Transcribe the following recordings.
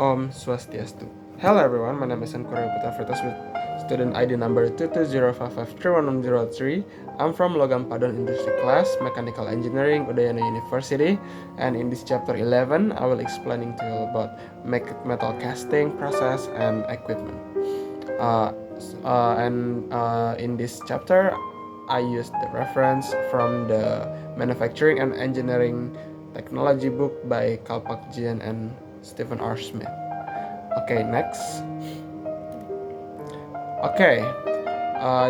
Om Swastiastu. Hello everyone, my name is Ankurya Putafritas with student ID number 22055311003. I'm from Logam Padon Industry Class, Mechanical Engineering, Udayana University, and in this chapter 11, I will explaining to you about metal casting process and equipment. In this chapter, I used the reference from the Manufacturing and Engineering Technology book by Kalpak Jian and Stephen R. Smith. Okay, next.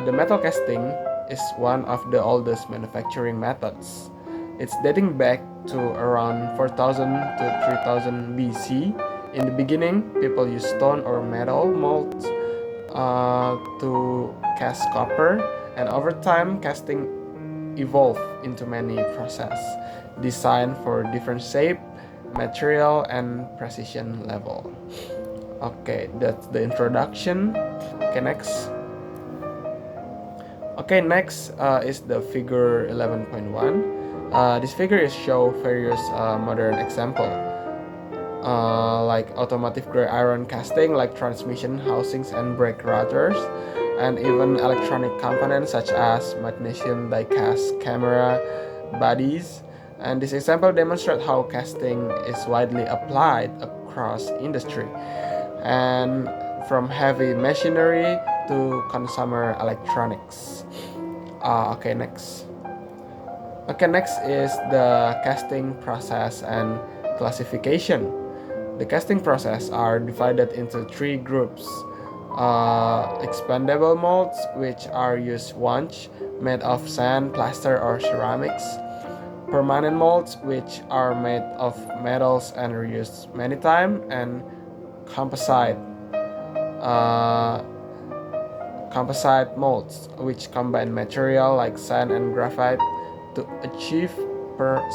The metal casting is one of the oldest manufacturing methods. It's dating back to around 4000 to 3000 BC. In the beginning, people used stone or metal molds to cast copper, and over time, casting evolved into many processes designed for different shape, material, and precision level. Okay, that's the introduction. Next is the figure 11.1. This figure is show various modern example like automotive grade iron casting like transmission housings and brake rotors, and even electronic components such as magnesium die-cast camera bodies. And this example demonstrates how casting is widely applied across industry, and from heavy machinery to consumer electronics. Next is the casting process and classification. The casting process are divided into three groups. Expandable molds, which are used once, made of sand, plaster, or ceramics. Permanent molds, which are made of metals and reused many times, and composite molds, which combine material like sand and graphite to achieve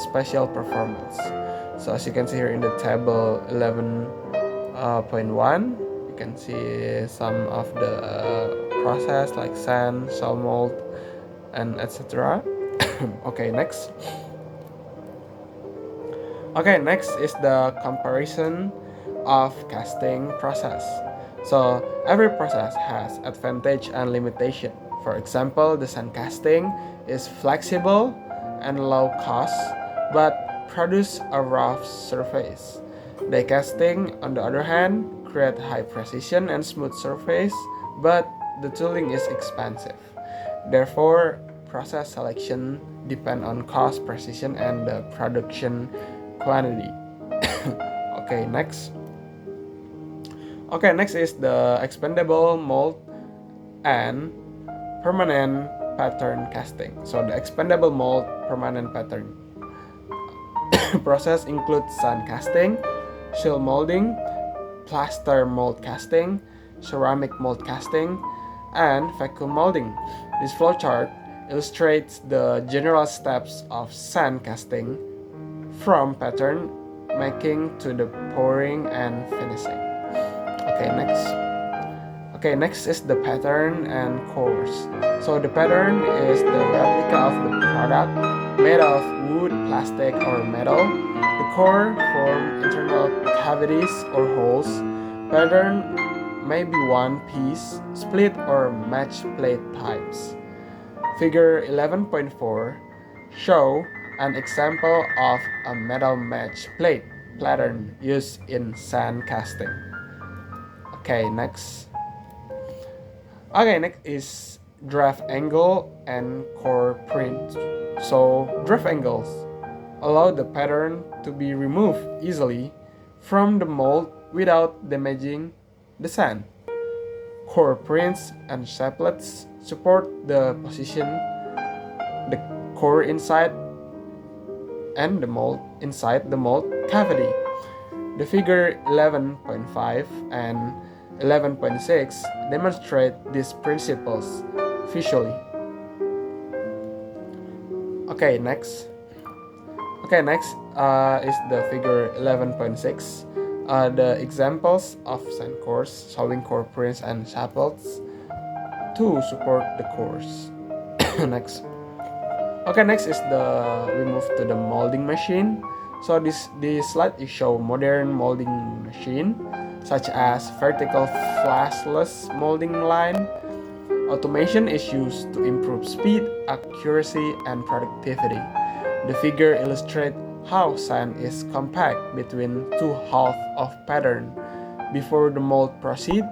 special performance. So as you can see here in the table 11.1, you can see some of the process like sand, cell mold, and etc. Next is the comparison of casting process. So every process has advantage and limitation. For example, the sand casting is flexible and low cost, but produce a rough surface. Die casting, on the other hand, create high precision and smooth surface, but the tooling is expensive. Therefore, process selection depend on cost, precision, and the production quantity. Next is the expandable mold and permanent pattern casting. So the expandable mold permanent pattern process includes sand casting, seal molding, plaster mold casting, ceramic mold casting, and vacuum molding. This flowchart illustrates the general steps of sand casting from pattern making to the pouring and finishing. Next is the pattern and cores. So the pattern is the replica of the product made of wood, plastic, or metal. The core form internal cavities or holes. Pattern may be one piece, split, or match plate pipes. Figure 11.4 show an example of a metal match plate pattern used in sand casting. Next is draft angle and core print. So draft angles allow the pattern to be removed easily from the mold without damaging the sand. Core prints and shapelets support the position the core inside and the mold inside the mold cavity. The figure 11.5 and 11.6 demonstrate these principles visually. Next is the figure 11.6. The examples of sand cores showing core prints and shapelets to support the cores. Next is we move to the molding machine. So this slide is show modern molding machine. such as vertical flashless molding line. Automation is used to improve speed, accuracy, and productivity. The figure illustrates how sand is compact between two halves of pattern before the mold proceed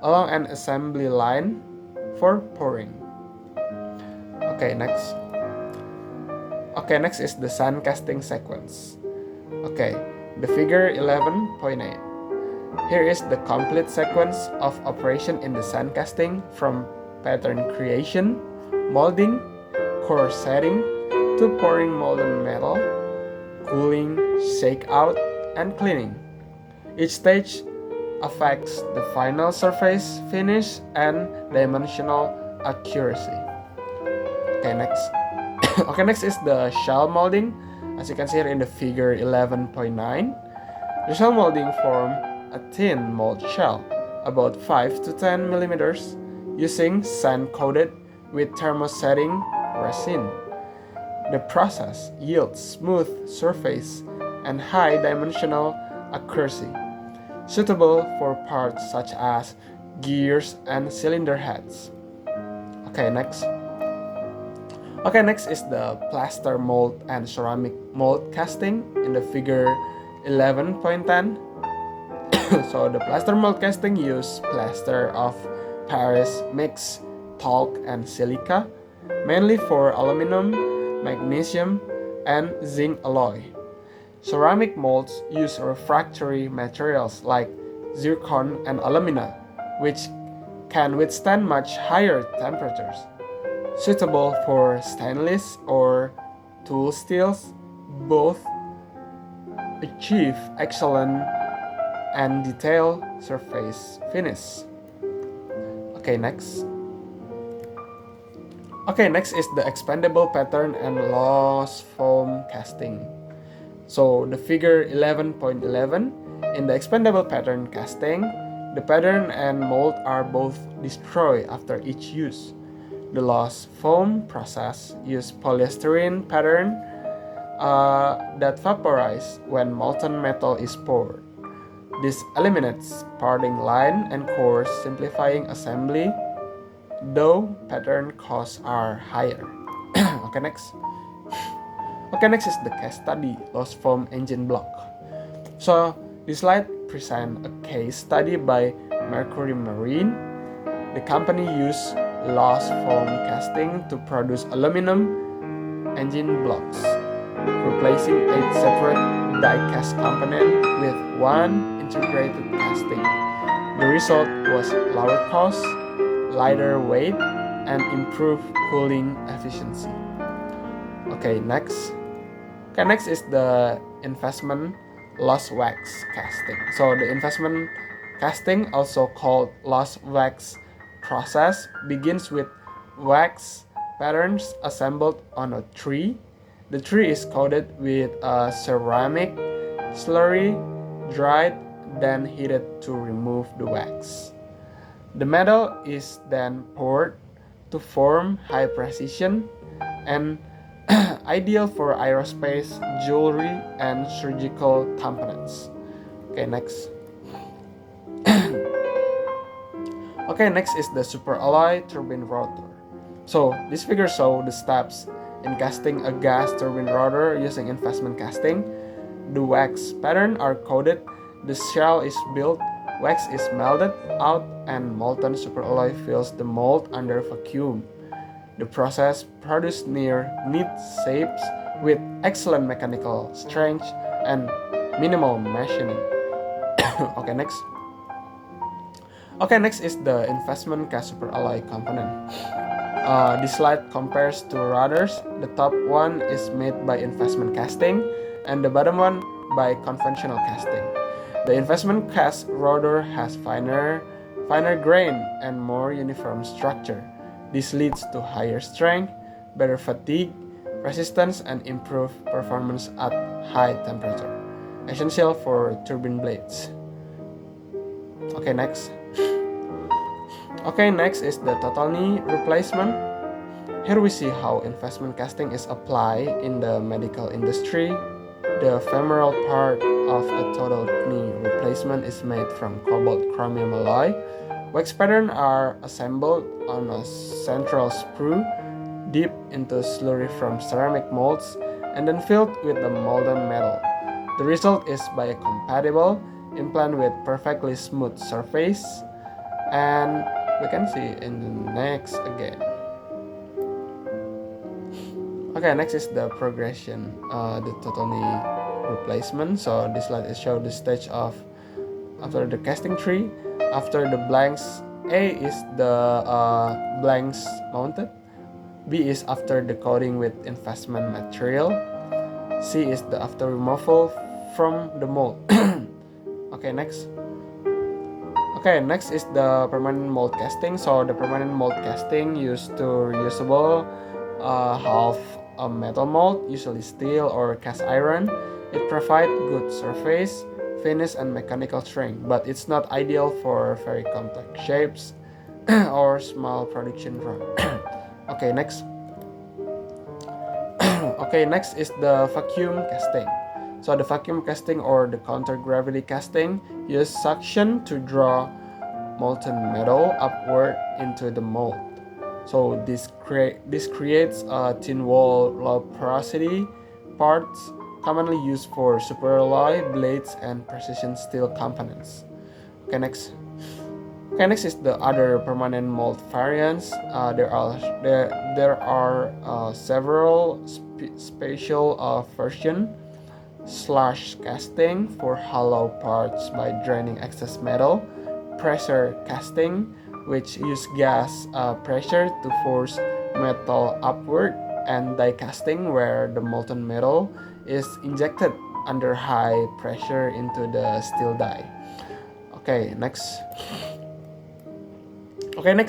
along an assembly line for pouring. Okay, next. Next is the sand casting sequence. The figure 11.8. Here is the complete sequence of operation in the sand casting from pattern creation, molding, core setting, to pouring molten metal, cooling, shake out, and cleaning. Each stage affects the final surface finish and dimensional accuracy. Next. Next is the shell molding. As you can see here in the figure 11.9, the shell molding form a thin mold shell, about 5 to 10 millimeters, using sand coated with thermosetting resin. The process yields smooth surface and high dimensional accuracy, suitable for parts such as gears and cylinder heads. Next. Next is the plaster mold and ceramic mold casting in the figure 11.10. So the plaster mold casting use plaster of Paris mix talc and silica, mainly for aluminum, magnesium, and zinc alloy. Ceramic molds use refractory materials like zircon and alumina, which can withstand much higher temperatures. Suitable for stainless or tool steels, both achieve excellent and detailed surface finish. Next. Next is the expandable pattern and loss foam casting. So the figure 11.11, in the expandable pattern casting, the pattern and mold are both destroyed after each use. The loss foam process uses polystyrene pattern that vaporize when molten metal is poured. This eliminates parting line and cores, simplifying assembly, though pattern costs are higher. Next. Next is the case study, loss foam engine block. So this slide presents a case study by Mercury Marine. The company used loss foam casting to produce aluminum engine blocks, replacing 8 separate die-cast components with one integrated casting. The result was lower cost, lighter weight, and improved cooling efficiency. Next. Next is the investment loss wax casting. So the investment casting, also called loss wax process, begins with wax patterns assembled on a tree. The tree is coated with a ceramic slurry, dried, then heated to remove the wax. The metal is then poured to form high precision and ideal for aerospace, jewelry, and surgical components. Next. Next is the superalloy turbine rotor. So this figure shows the steps in casting a gas turbine rotor using investment casting. The wax patterns are coated, the shell is built, wax is melted out, and molten superalloy fills the mold under vacuum. The process produces near neat shapes with excellent mechanical strength and minimal machining. Next. Next is the investment cast superalloy component. This slide compares two rotors. The top one is made by investment casting, and the bottom one by conventional casting. The investment cast rotor has finer grain and more uniform structure. This leads to higher strength, better fatigue resistance, and improved performance at high temperature, essential for turbine blades. Next. Next is the total knee replacement. Here we see how investment casting is applied in the medical industry. The femoral part of a total knee replacement replacement is made from cobalt chromium alloy. Wax patterns are assembled on a central sprue, dipped into slurry from ceramic molds, and then filled with the molten metal. The result is biocompatible implant with perfectly smooth surface, and we can see in the next again. Okay, next is the progression, the total knee replacement. So this slide is show the stage of after the casting tree. After the blanks, A is the blanks mounted, B is after the coating with investment material, C is the after removal from the mold. Okay, next is the permanent mold casting. So the permanent mold casting used to reusable half a metal mold, usually steel or cast iron. It provides good surface, finish, and mechanical strength, but it's not ideal for very complex shapes or small production run. Okay, next. Okay, next is the vacuum casting. So the vacuum casting or the counter-gravity casting use suction to draw molten metal upward into the mold. So this creates a thin wall, low porosity parts commonly used for superalloy blades and precision steel components. Okay, next is the other permanent mold variants. There are several special versions. Slash casting for hollow parts by draining excess metal, pressure casting, which use gas pressure to force metal upward, and die casting, where the molten metal is injected under high pressure into the steel die. Okay, next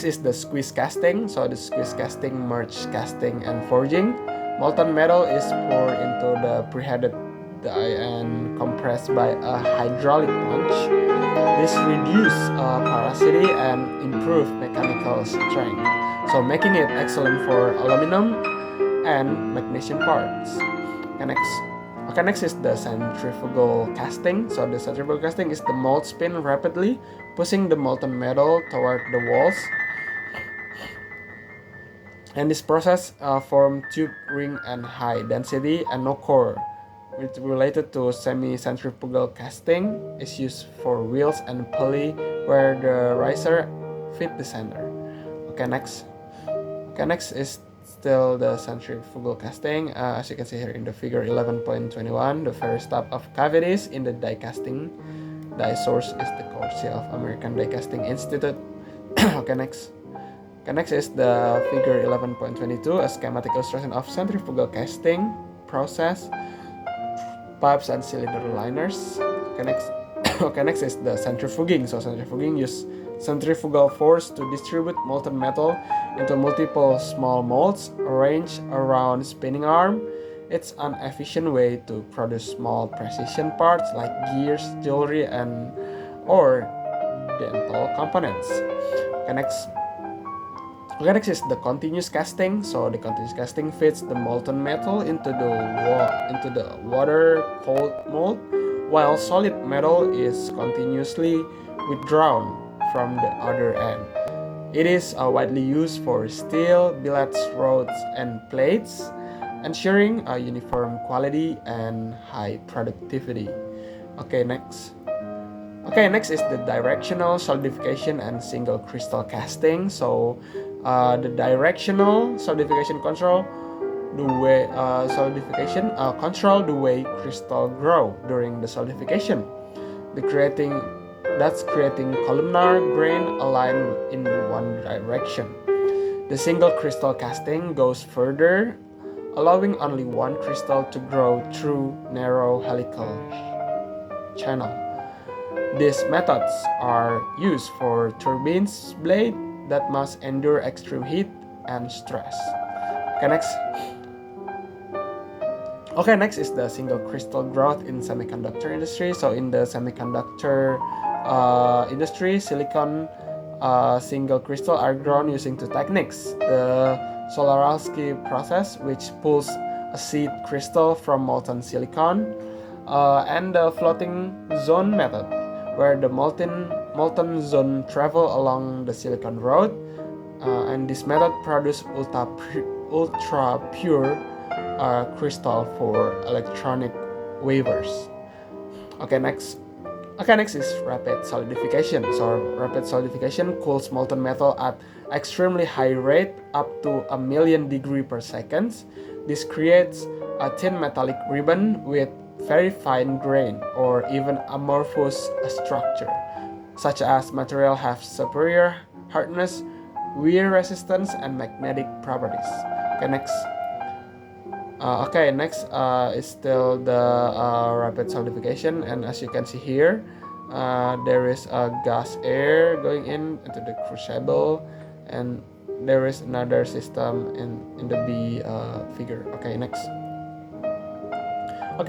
is the squeeze casting. So the squeeze casting merge casting and forging. Molten metal is poured into the preheated die and compressed by a hydraulic punch. This reduces porosity and improves mechanical strength, so making it excellent for aluminum and magnesium parts. Next is the centrifugal casting. So the centrifugal casting is the mold spin rapidly, pushing the molten metal toward the walls. And this process forms tube ring and high density and no core. It's related to semi-centrifugal casting, is used for wheels and pulley where the riser fit the center. Okay, next is still the centrifugal casting. As you can see here in the figure 11.21, the first step of cavities in the die casting. Die source is the Courtesy of American Die Casting Institute. Okay, next is the figure 11.22, a schematic illustration of centrifugal casting process, pipes and cylinder liners. Okay, next is the centrifuging. So centrifuging uses centrifugal force to distribute molten metal into multiple small molds arranged around spinning arm. It's an efficient way to produce small precision parts like gears, jewelry, or dental components. Okay, next is the continuous casting. So the continuous casting fits the molten metal into the water-cooled mold, while solid metal is continuously withdrawn from the other end. It is widely used for steel, billets, rods, and plates, ensuring a uniform quality and high productivity. Okay, next is the directional solidification and single crystal casting. So the directional solidification control the way crystal grow during the solidification. Creating columnar grain aligned in one direction. The single crystal casting goes further, allowing only one crystal to grow through narrow helical channel. These methods are used for turbines blade that must endure extreme heat and stress. Next is the single crystal growth in semiconductor industry. So in the semiconductor industry, silicon single crystal are grown using two techniques: the Solarowski process, which pulls a seed crystal from molten silicon, and the floating zone method, where the molten zone travel along the silicon road, and this method produce ultra pure crystal for electronic wafers. Next is rapid solidification. So rapid solidification cools molten metal at extremely high rate, up to 1,000,000 degrees per second. This creates a thin metallic ribbon with very fine grain or even amorphous structure, such as material have superior hardness, wear resistance, and magnetic properties. Next is still the rapid solidification, and as you can see here, there is a gas air going into the crucible, and there is another system in the B figure.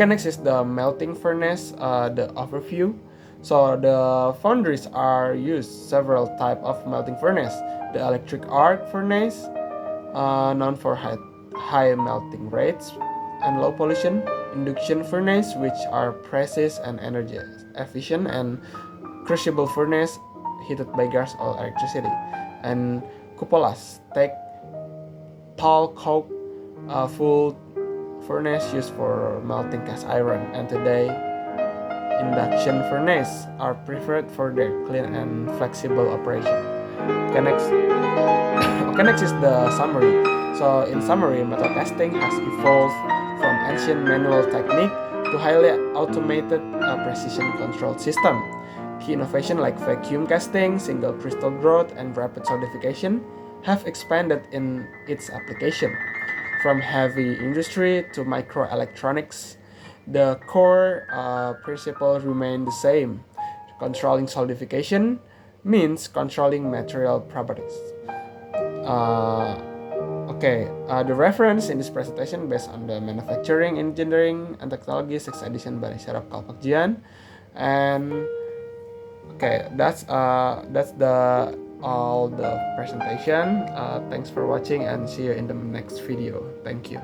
Next is the melting furnace, the overview. So the foundries are used several type of melting furnace. The electric arc furnace, known for high melting rates and low pollution, induction furnace, which are precise and energy efficient, and crucible furnace, heated by gas or electricity, and cupolas, take tall coke, full furnace used for melting cast iron, and today induction furnace are preferred for their clean and flexible operation. Next is the summary. So in summary, metal casting has evolved from ancient manual technique to highly automated precision control system. Key innovation like vacuum casting, single crystal growth, and rapid solidification have expanded in its application. From heavy industry to microelectronics, the core principle remain the same. Controlling solidification means controlling material properties. The reference in this presentation based on the Manufacturing, Engineering, and Technology 6th edition by Syaraf Kalpakjian. And that's the all the presentation. Thanks for watching and see you in the next video. Thank you.